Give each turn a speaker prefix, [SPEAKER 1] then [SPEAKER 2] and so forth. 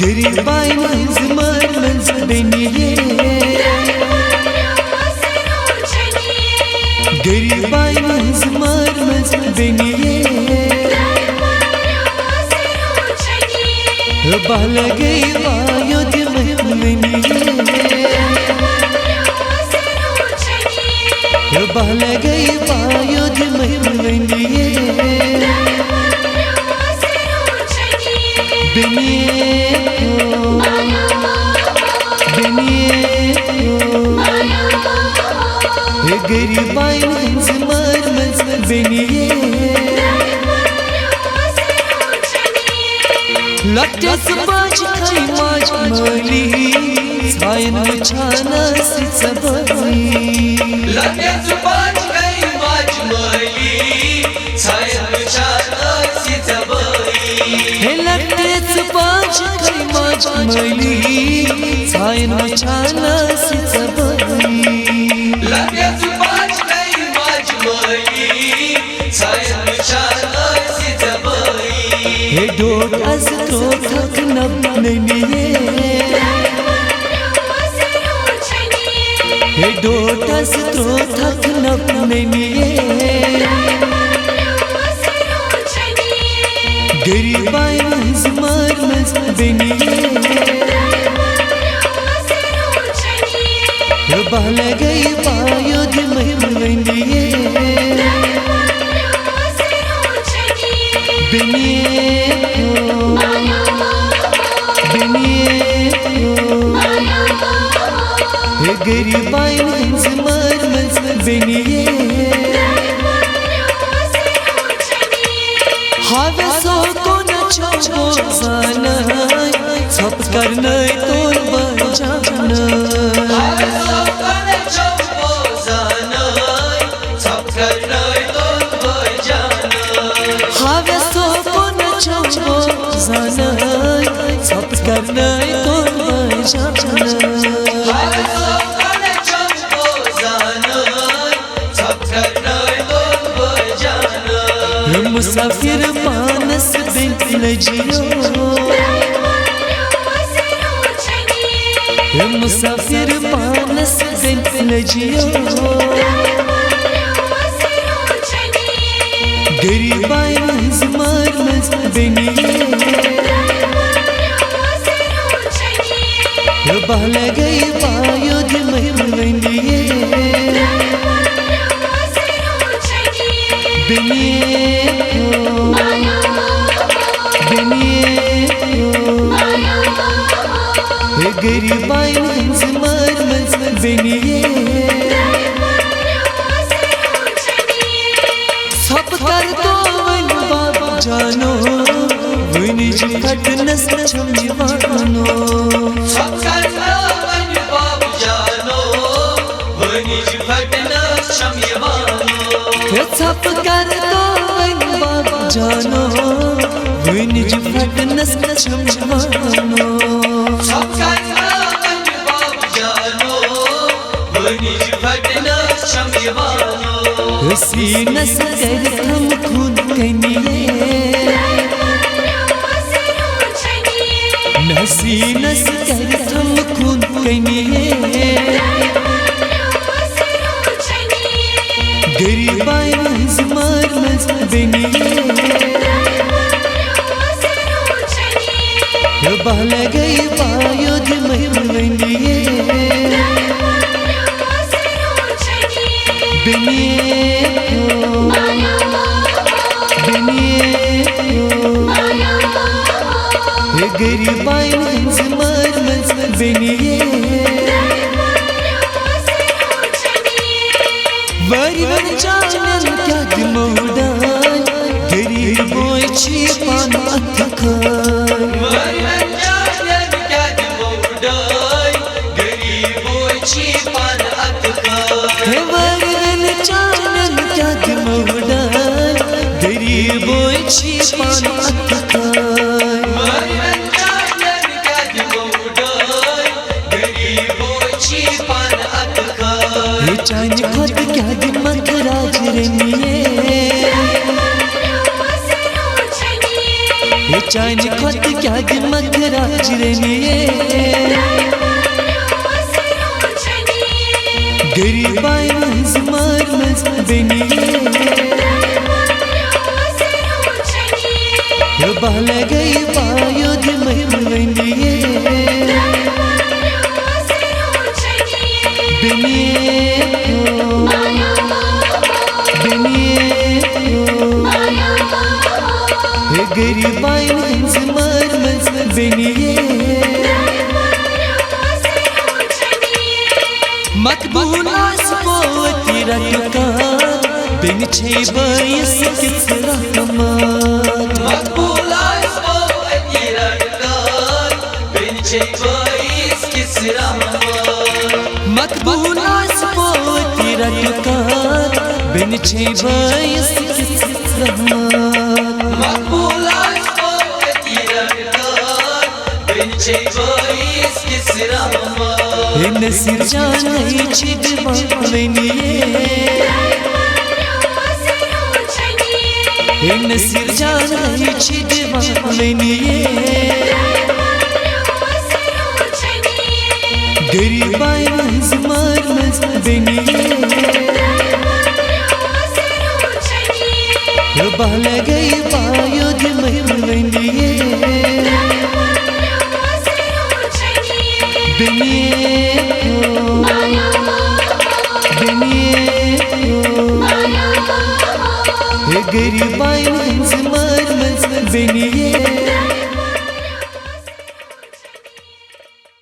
[SPEAKER 1] गरीबाई मंज मंज बनिए गरीबाई मंज बनिए बहल गई वायुद बनिए बहल गई वायुद बनिए गरीबाई मंज बनिए लट्टस बाज खाई माज माली सायन छाना से सबई
[SPEAKER 2] लट्टस बाज खाई माज माली सायन छाना से सबई
[SPEAKER 1] हे लट्टस बाज खाई माज माली सायन छाना से सबई
[SPEAKER 2] लट्टस बाज खाई माज माली सायन छाना से सबई
[SPEAKER 1] हे डोट अस तो थक नबनिए हे डोट अस तो थक नबनिए गरीबाई मंज बनिए बहल गई वायुद बनिए गरीबाई मंज बनिए हावे सो को न छो जाना सब करना तोर बजाना
[SPEAKER 2] हावे सो को न छो जाना सब करना तोर बजाना
[SPEAKER 1] हावे सो को न छो जाना सब करना तोर बजाना मुसाफिर मानस बिन जियो मुसाफिर मानस बिन जियो गरीबाई मंज बनिए बहल गई वायुद बनिए गरीबाई मंज बनिए सब कर तो वन बाबा जानो वनी खटनस छमवानो
[SPEAKER 2] सब कर तो वन बाबा जानो वनी खटनस छमवानो
[SPEAKER 1] सब कर तो वन बाबा जानो वनी खटनस छमवानो
[SPEAKER 2] सब कर तो वन बाबा जानो वनी खटनस छमवानो
[SPEAKER 1] सीनस कर हम खून कनिए नसीनस कर हम खून कनिए गरीबाई मंज बनिए बहल गई वायुद बनिए गरीबाई मंज बनिए वरी वन जानन क्या दिमोड़ा गरीबों छी पान अथखाय
[SPEAKER 2] वरी वन जानन क्या दिमोड़ा गरीबों छी पान अथखाय
[SPEAKER 1] वरी वन जानन क्या दिमोड़ा गरीबों छी पान अथखाय चांद खुद क्या दिमाग राज रनिए चान खत क्या दिमक राजरनिए गरीबाई मंज मार मज बनिए बहल गई पायो दिमनिए गरीबाई मंज मार मज बनिए मकबूला स्पोती रखा बिन छे बयस किस रहमत
[SPEAKER 2] मकबूला स्पोती रखा बिन छे बयस किस रहमत
[SPEAKER 1] मकबूला स्पोती रखा बिन छे बयस किस रहमत
[SPEAKER 2] मकबूला स्पोती रखा बिन छे बयस किस रहमत
[SPEAKER 1] नसीर जाने छिदवावनिए नसीर जाने छिदवावनिए गरीबाई मंज मार मज बनिए बहल गई पायो दिमनिए